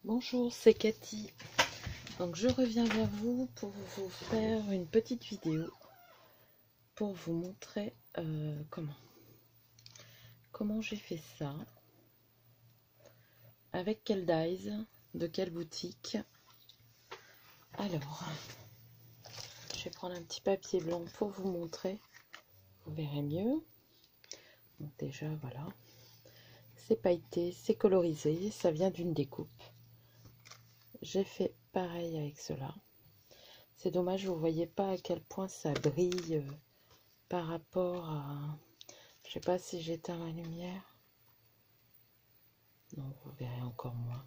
Bonjour, c'est Cathy. Donc je reviens vers vous pour vous faire une petite vidéo pour vous montrer comment j'ai fait ça, avec quel dies, de quelle boutique. Alors, je vais prendre un petit papier blanc pour vous montrer, vous verrez mieux. Donc déjà voilà, c'est pailleté, c'est colorisé, ça vient d'une découpe. J'ai fait pareil avec cela. C'est dommage, vous ne voyez pas à quel point ça brille par rapport à... Je sais pas si j'éteins la lumière. Non, vous verrez encore moins.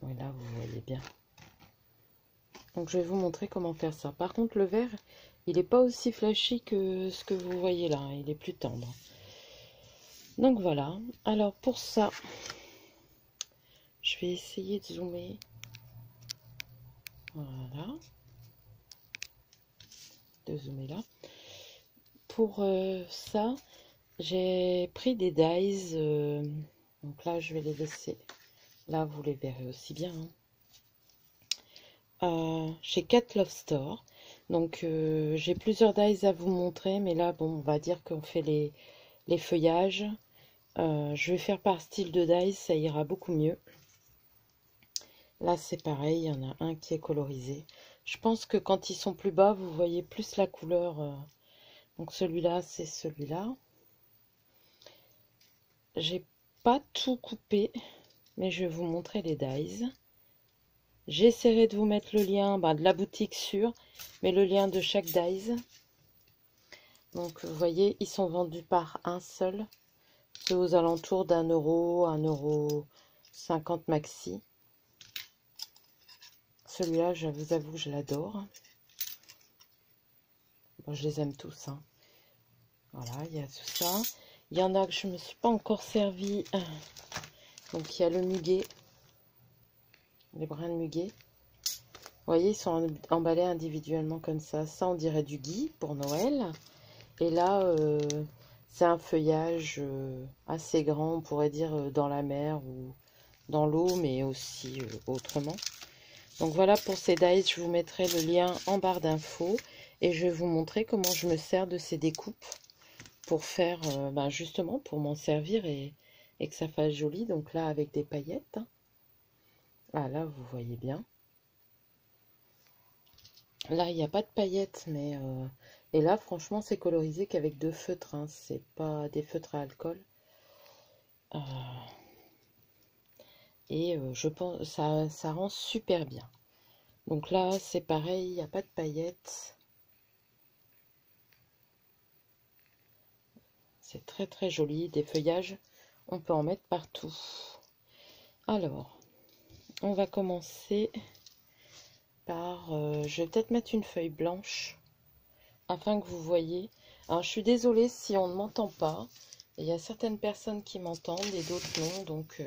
Oui, là, vous voyez bien. Donc, je vais vous montrer comment faire ça. Par contre, le vert, il n'est pas aussi flashy que ce que vous voyez là. Il est plus tendre. Donc, voilà. Alors, pour ça, je vais essayer de zoomer. Voilà. De zoomer là. Pour ça, j'ai pris des dies. Donc là, je vais les laisser. Là, vous les verrez aussi bien. Chez Cat Love Store. Donc, j'ai plusieurs dies à vous montrer. Mais là, bon, on va dire qu'on fait les feuillages. Je vais faire par style de dies. Ça ira beaucoup mieux. Là, c'est pareil. Il y en a un qui est colorisé. Je pense que quand ils sont plus bas, vous voyez plus la couleur. Donc, celui-là, c'est celui-là. J'ai pas tout coupé, mais je vais vous montrer les dies. J'essaierai de vous mettre le lien de la boutique sûre, mais le lien de chaque dies. Donc vous voyez, ils sont vendus par un seul. C'est aux alentours d'€1, 1,50 € maxi. Celui-là, je vous avoue, je l'adore. Bon, je les aime tous. Hein. Voilà, il y a tout ça. Il y en a que je ne me suis pas encore servi. Donc il y a le muguet. Les brins de muguet. Vous voyez, ils sont emballés individuellement comme ça. Ça, on dirait du gui pour Noël. Et là, c'est un feuillage assez grand, on pourrait dire dans la mer ou dans l'eau, mais aussi autrement. Donc voilà pour ces dies, je vous mettrai le lien en barre d'infos. Et je vais vous montrer comment je me sers de ces découpes pour faire, justement, pour m'en servir et que ça fasse joli. Donc là, avec des paillettes. Ah là, vous voyez bien. Là, il n'y a pas de paillettes, mais... Et là, franchement, c'est colorisé qu'avec 2 feutres. Hein. C'est pas des feutres à alcool. Et je pense ça rend super bien. Donc là, c'est pareil, il n'y a pas de paillettes. C'est très très joli. Des feuillages, on peut en mettre partout. Alors, on va commencer par... je vais peut-être mettre une feuille blanche afin que vous voyez. Alors, je suis désolée si on ne m'entend pas. Il y a certaines personnes qui m'entendent et d'autres non. Donc,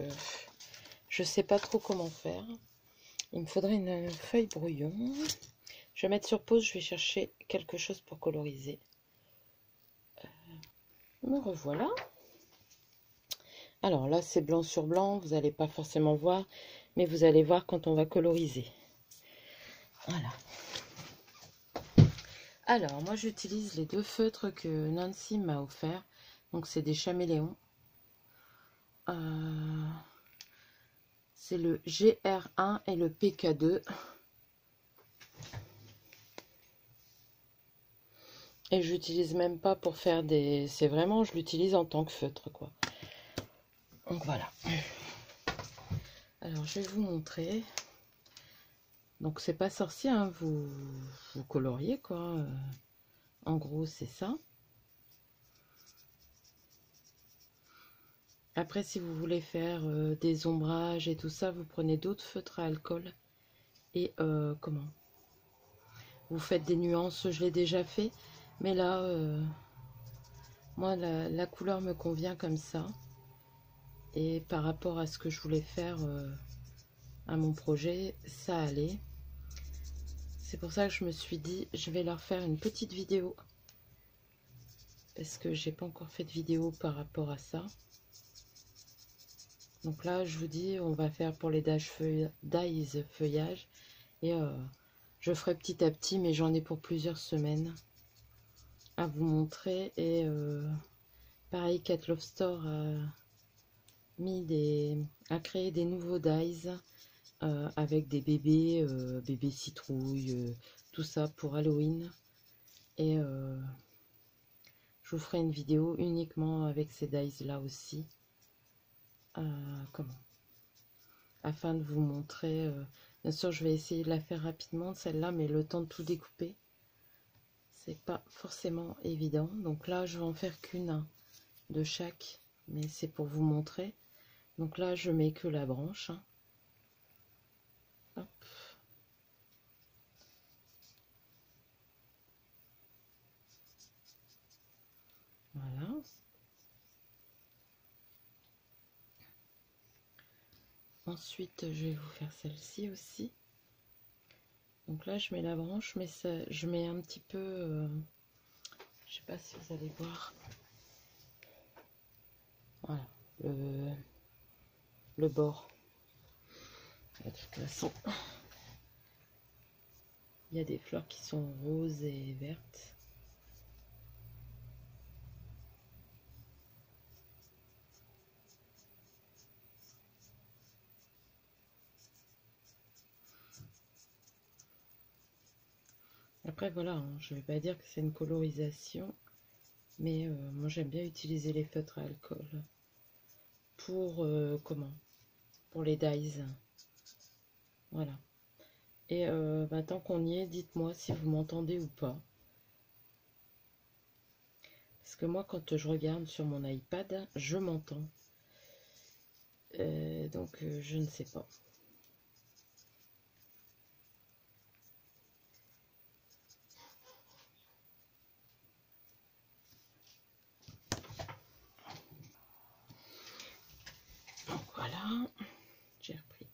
je ne sais pas trop comment faire. Il me faudrait une feuille brouillon. Je vais mettre sur pause, je vais chercher quelque chose pour coloriser. Me revoilà. Alors là, c'est blanc sur blanc, vous n'allez pas forcément voir, mais vous allez voir quand on va coloriser. Voilà. Alors, moi, j'utilise les 2 feutres que Nancy m'a offert. Donc, c'est des chaméléons. C'est le GR1 et le PK2. Et j'utilise même pas pour faire des... C'est vraiment, je l'utilise en tant que feutre, quoi. Donc, voilà. Alors, je vais vous montrer. Donc, c'est pas sorcier, hein, vous coloriez, quoi. En gros, c'est ça. Après, si vous voulez faire des ombrages et tout ça, vous prenez d'autres feutres à alcool. Et comment? Vous faites des nuances, je l'ai déjà fait. Mais là, moi, la couleur me convient comme ça. Et par rapport à ce que je voulais faire à mon projet, ça allait. C'est pour ça que je me suis dit, je vais leur faire une petite vidéo parce que j'ai pas encore fait de vidéo par rapport à ça. Donc là, je vous dis, on va faire pour les dies feuillage. Et je ferai petit à petit, mais j'en ai pour plusieurs semaines à vous montrer. Et pareil, Cat Love Store a créé des nouveaux dies avec des bébés, bébés citrouilles, tout ça pour Halloween. Et je vous ferai une vidéo uniquement avec ces dies là aussi. Comment, afin de vous montrer. Bien sûr, je vais essayer de la faire rapidement celle-là, mais le temps de tout découper, c'est pas forcément évident. Donc là, je vais en faire qu'une de chaque, mais c'est pour vous montrer. Donc là, je mets que la branche. Hop. Voilà. Ensuite, je vais vous faire celle-ci aussi. Donc là, je mets la branche, mais ça, je mets un petit peu... je sais pas si vous allez voir. Voilà, le bord. De toute façon, il y a des fleurs qui sont roses et vertes. Après voilà, hein, je vais pas dire que c'est une colorisation, mais moi j'aime bien utiliser les feutres à alcool pour comment, pour les dies. Voilà. Et tant qu'on y est, dites-moi si vous m'entendez ou pas. Parce que moi quand je regarde sur mon iPad, je m'entends. Donc je ne sais pas. Donc voilà, j'ai repris.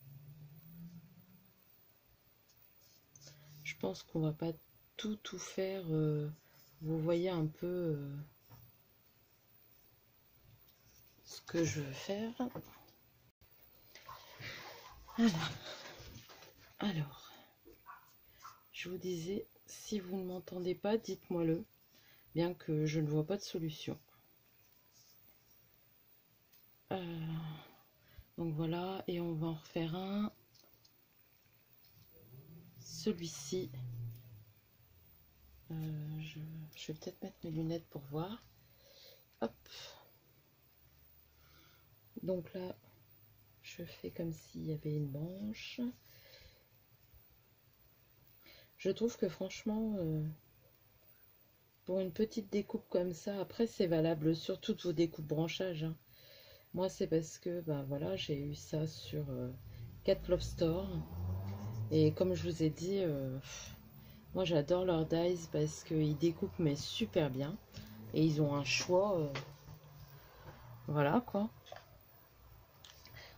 Je pense qu'on va pas tout faire. Vous voyez un peu ce que je veux faire. Voilà. Alors, je vous disais, si vous ne m'entendez pas, dites-moi-le, bien que je ne vois pas de solution. Donc voilà, et on va en refaire un. Celui-ci. Je vais peut-être mettre mes lunettes pour voir. Hop. Donc là, je fais comme s'il y avait une branche. Je trouve que franchement, pour une petite découpe comme ça, après c'est valable sur toutes vos découpes branchage. Hein. Moi c'est parce que bah, voilà, j'ai eu ça sur Cat Love Store. Et comme je vous ai dit, moi j'adore leurs dies parce qu'ils découpent mais super bien. Et ils ont un choix. Voilà quoi.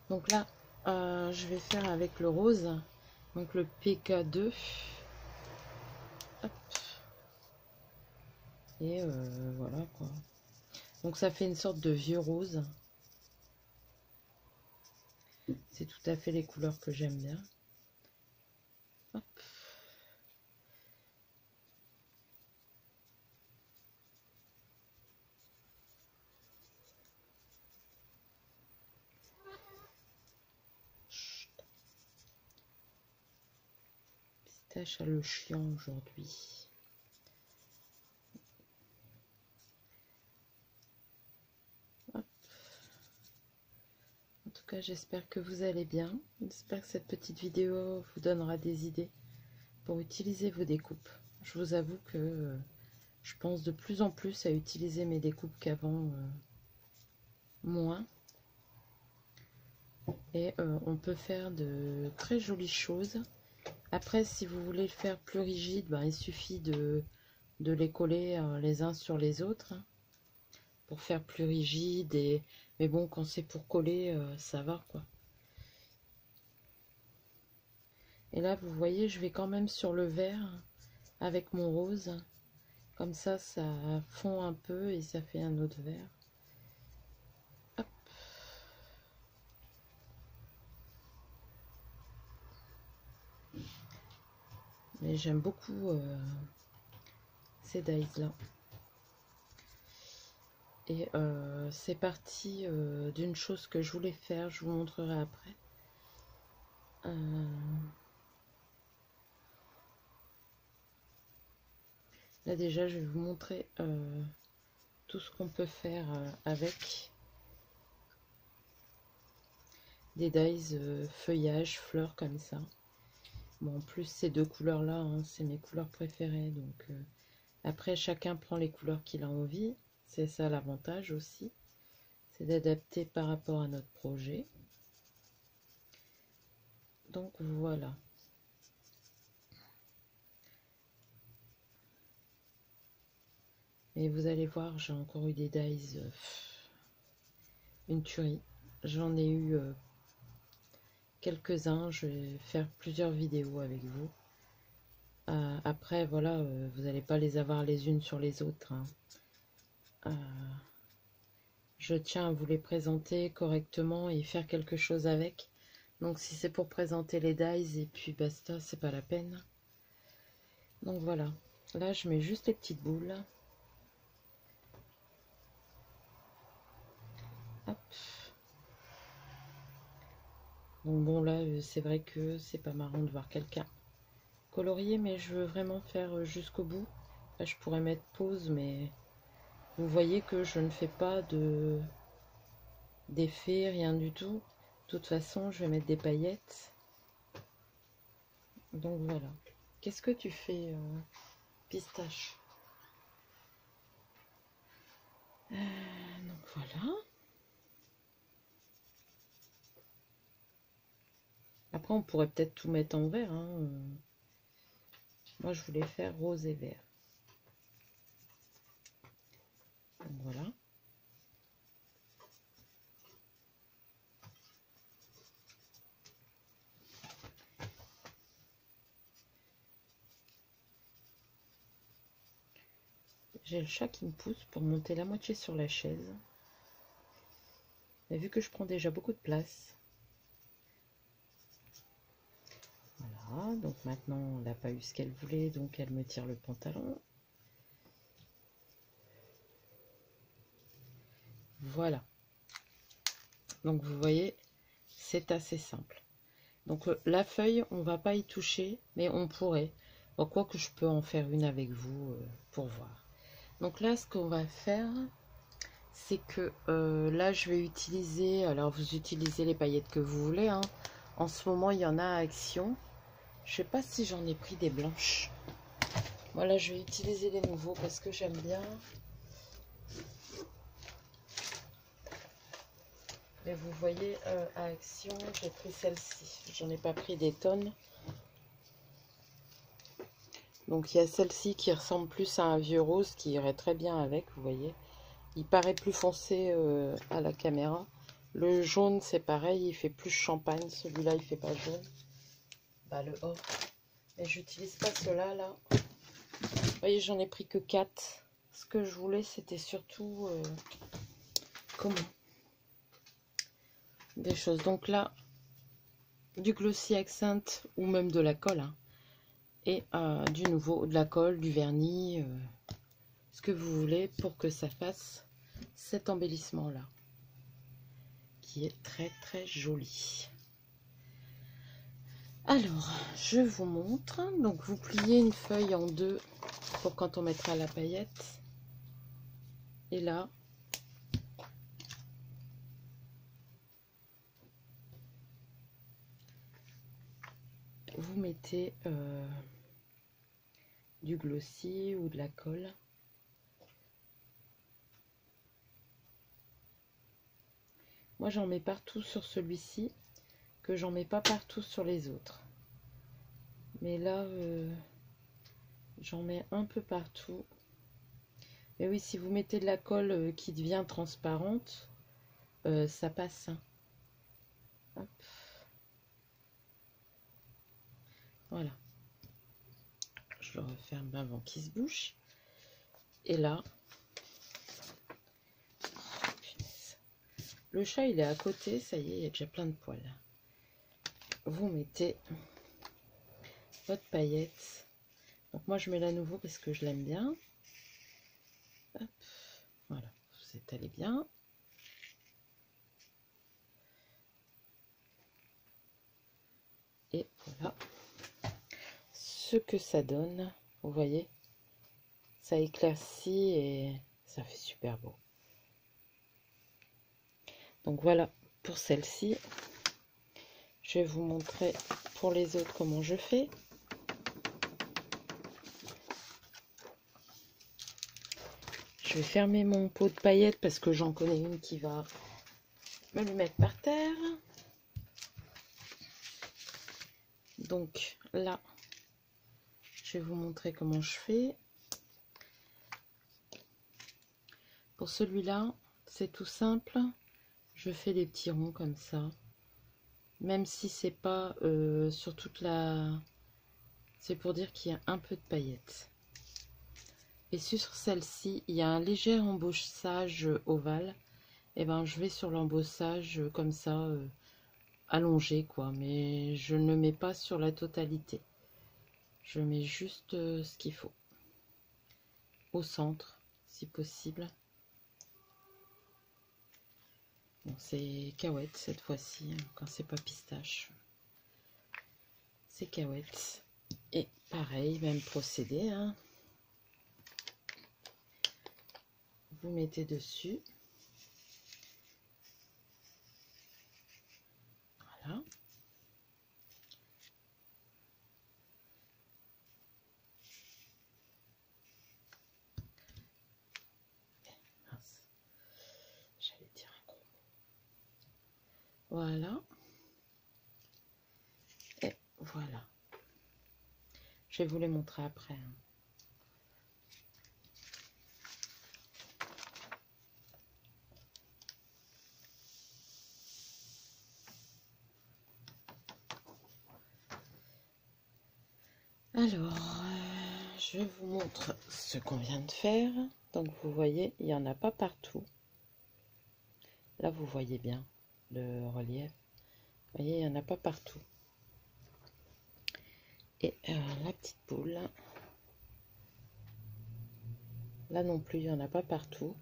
Donc là, je vais faire avec le rose. Donc le PK2. Hop. Et voilà quoi. Donc ça fait une sorte de vieux rose. C'est tout à fait les couleurs que j'aime bien. Hop. Pistache à le chien aujourd'hui. Hop. En tout cas, j'espère que vous allez bien. J'espère que cette petite vidéo vous donnera des idées pour utiliser vos découpes. Je vous avoue que je pense de plus en plus à utiliser mes découpes qu'avant moins. Et on peut faire de très jolies choses. Après, si vous voulez le faire plus rigide, ben, il suffit de les coller les uns sur les autres hein, pour faire plus rigide. Mais bon, quand c'est pour coller, ça va quoi. Et là, vous voyez, je vais quand même sur le vert avec mon rose. Comme ça fond un peu et ça fait un autre vert. Hop. Mais j'aime beaucoup ces dies là. Et c'est parti d'une chose que je voulais faire, je vous montrerai après. Là déjà je vais vous montrer tout ce qu'on peut faire avec des dies feuillage, fleurs comme ça. Bon, en plus ces deux couleurs là, hein, c'est mes couleurs préférées. Donc après chacun prend les couleurs qu'il a envie. C'est ça l'avantage aussi. C'est d'adapter par rapport à notre projet. Donc voilà. Et vous allez voir, j'ai encore eu des dies, une tuerie. J'en ai eu quelques-uns, je vais faire plusieurs vidéos avec vous. Après, voilà, vous n'allez pas les avoir les unes sur les autres. Hein. Je tiens à vous les présenter correctement et faire quelque chose avec. Donc si c'est pour présenter les dies et puis basta, c'est pas la peine. Donc voilà, là je mets juste les petites boules. Hop. Donc bon là c'est vrai que c'est pas marrant de voir quelqu'un colorier, mais je veux vraiment faire jusqu'au bout. Là je pourrais mettre pause, mais vous voyez que je ne fais pas d'effet, rien du tout. De toute façon je vais mettre des paillettes. Donc voilà. Qu'est-ce que tu fais pistache? Donc voilà. Après, on pourrait peut-être tout mettre en vert. Hein. Moi, je voulais faire rose et vert. Donc voilà. J'ai le chat qui me pousse pour monter la moitié sur la chaise. Mais vu que je prends déjà beaucoup de place. Voilà, donc maintenant, on n'a pas eu ce qu'elle voulait, donc elle me tire le pantalon. Voilà. Donc vous voyez, c'est assez simple. Donc la feuille, on va pas y toucher, mais on pourrait. Bon, quoi que je peux en faire une avec vous pour voir. Donc là, ce qu'on va faire, c'est que là, je vais utiliser... Alors, vous utilisez les paillettes que vous voulez. Hein. En ce moment, il y en a à Action. Je sais pas si j'en ai pris des blanches. Voilà, je vais utiliser les nouveaux parce que j'aime bien. Mais vous voyez, à Action, j'ai pris celle-ci. J'en ai pas pris des tonnes. Donc, il y a celle-ci qui ressemble plus à un vieux rose qui irait très bien avec, vous voyez. Il paraît plus foncé à la caméra. Le jaune, c'est pareil, il fait plus champagne. Celui-là, il fait pas jaune. Bah, le or. Mais j'utilise pas cela là. Vous voyez, j'en ai pris que 4. Ce que je voulais, c'était surtout comment des choses. Donc là, du glossy accent ou même de la colle. Hein. Et du nouveau, de la colle, du vernis, ce que vous voulez pour que ça fasse cet embellissement là. Qui est très très joli. Alors, je vous montre. Donc, vous pliez une feuille en deux pour quand on mettra la paillette. Et là, vous mettez du glossy ou de la colle. Moi, j'en mets partout sur celui-ci, que j'en mets pas partout sur les autres. Mais là, j'en mets un peu partout. Mais oui, si vous mettez de la colle qui devient transparente, ça passe. Hop. Voilà. Je le referme avant qu'il se bouche. Et là, le chat il est à côté, ça y est, il y a déjà plein de poils. Vous mettez votre paillette. Donc moi je mets la nouveau parce que je l'aime bien. Hop. Voilà, vous étalez bien. Et voilà ce que ça donne. Vous voyez, ça éclaircit et ça fait super beau. Donc voilà pour celle-ci. Je vais vous montrer pour les autres comment je fais. Je vais fermer mon pot de paillettes parce que j'en connais une qui va me le mettre par terre. Donc là, je vais vous montrer comment je fais. Pour celui-là, c'est tout simple. Je fais des petits ronds comme ça. Même si c'est pas sur toute la... C'est pour dire qu'il y a un peu de paillettes. Et sur celle-ci, il y a un léger embossage ovale. Et ben je vais sur l'embossage comme ça, allongé quoi. Mais je ne mets pas sur la totalité. Je mets juste ce qu'il faut. Au centre, si possible. Bon, c'est cahuète cette fois-ci, quand c'est pas pistache. C'est cahuète. Et pareil, même procédé. Hein. Vous mettez dessus. Voilà. J'allais dire un gros mot. Voilà. Et voilà. Je vais vous les montrer après. Hein. Alors, je vous montre ce qu'on vient de faire. Donc, vous voyez, il n'y en a pas partout. Là, vous voyez bien le relief. Vous voyez, il n'y en a pas partout. Et la petite boule, là non plus, il n'y en a pas partout.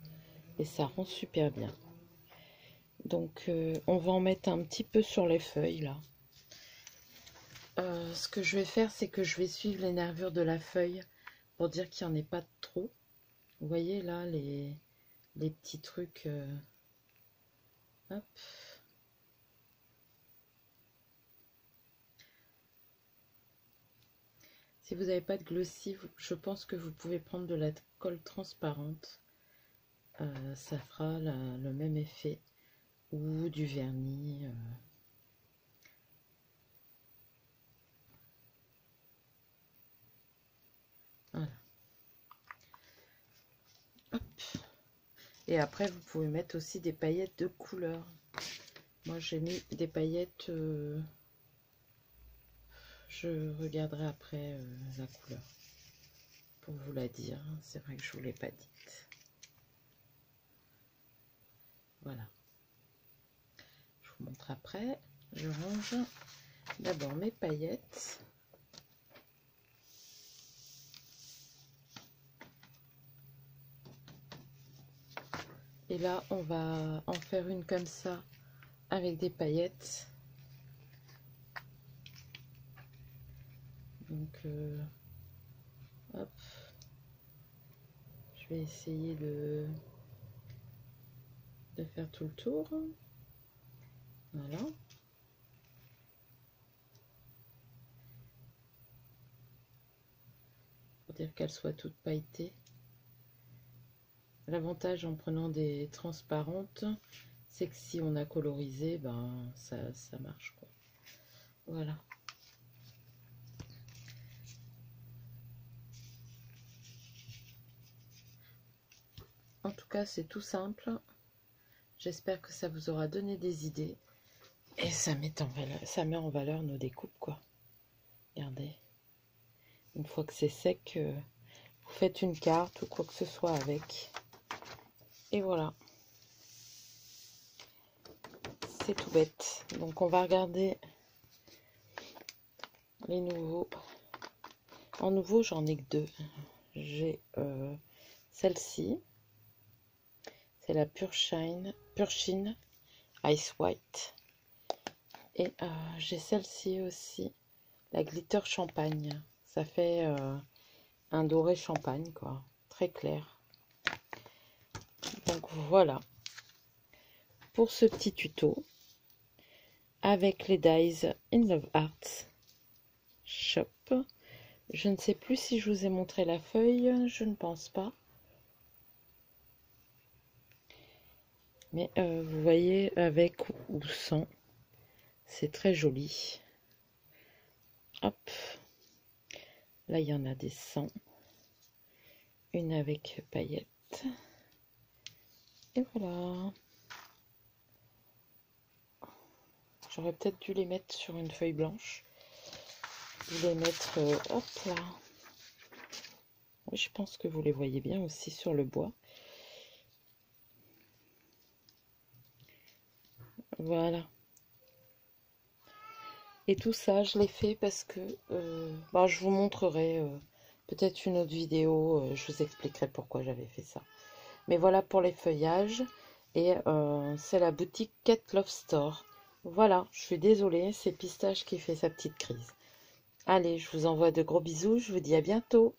Et ça rend super bien. Donc, on va en mettre un petit peu sur les feuilles, là. Ce que je vais faire, c'est que je vais suivre les nervures de la feuille pour dire qu'il n'y en ait pas trop. Vous voyez là les petits trucs. Hop. Si vous n'avez pas de glossy, je pense que vous pouvez prendre de la colle transparente. Ça fera le même effet. Ou du vernis. Voilà. Hop. Et après, vous pouvez mettre aussi des paillettes de couleur. Moi, j'ai mis des paillettes... je regarderai après la couleur. Pour vous la dire. C'est vrai que je ne vous l'ai pas dite. Voilà. Je vous montre après. Je range d'abord mes paillettes. Et là, on va en faire une comme ça, avec des paillettes. Donc, hop. Je vais essayer de faire tout le tour. Voilà. Pour dire qu'elles soient toutes pailletées. L'avantage en prenant des transparentes, c'est que si on a colorisé, ben ça marche quoi. Voilà. En tout cas, c'est tout simple. J'espère que ça vous aura donné des idées. Et ça met en valeur nos découpes, quoi. Regardez. Une fois que c'est sec, vous vous faites une carte ou quoi que ce soit avec. Et voilà. C'est tout bête. Donc on va regarder les nouveaux. En nouveau, j'en ai que deux. J'ai celle-ci. C'est la Pure Shine Ice White. Et j'ai celle-ci aussi. La Glitter Champagne. Ça fait un doré champagne, quoi. Très clair. Donc voilà. Pour ce petit tuto. Avec les Dies in Love Arts Shop. Je ne sais plus si je vous ai montré la feuille, je ne pense pas. Mais vous voyez, avec ou sans, c'est très joli. Hop, là il y en a des sans. Une avec paillettes. Et voilà. J'aurais peut-être dû les mettre sur une feuille blanche. Ou les mettre, hop là. Oui, je pense que vous les voyez bien aussi sur le bois. Voilà. Et tout ça, je l'ai fait parce que je vous montrerai peut-être une autre vidéo. Je vous expliquerai pourquoi j'avais fait ça. Mais voilà pour les feuillages. Et c'est la boutique Cat Love Store. Voilà, je suis désolée, c'est Pistache qui fait sa petite crise. Allez, je vous envoie de gros bisous. Je vous dis à bientôt.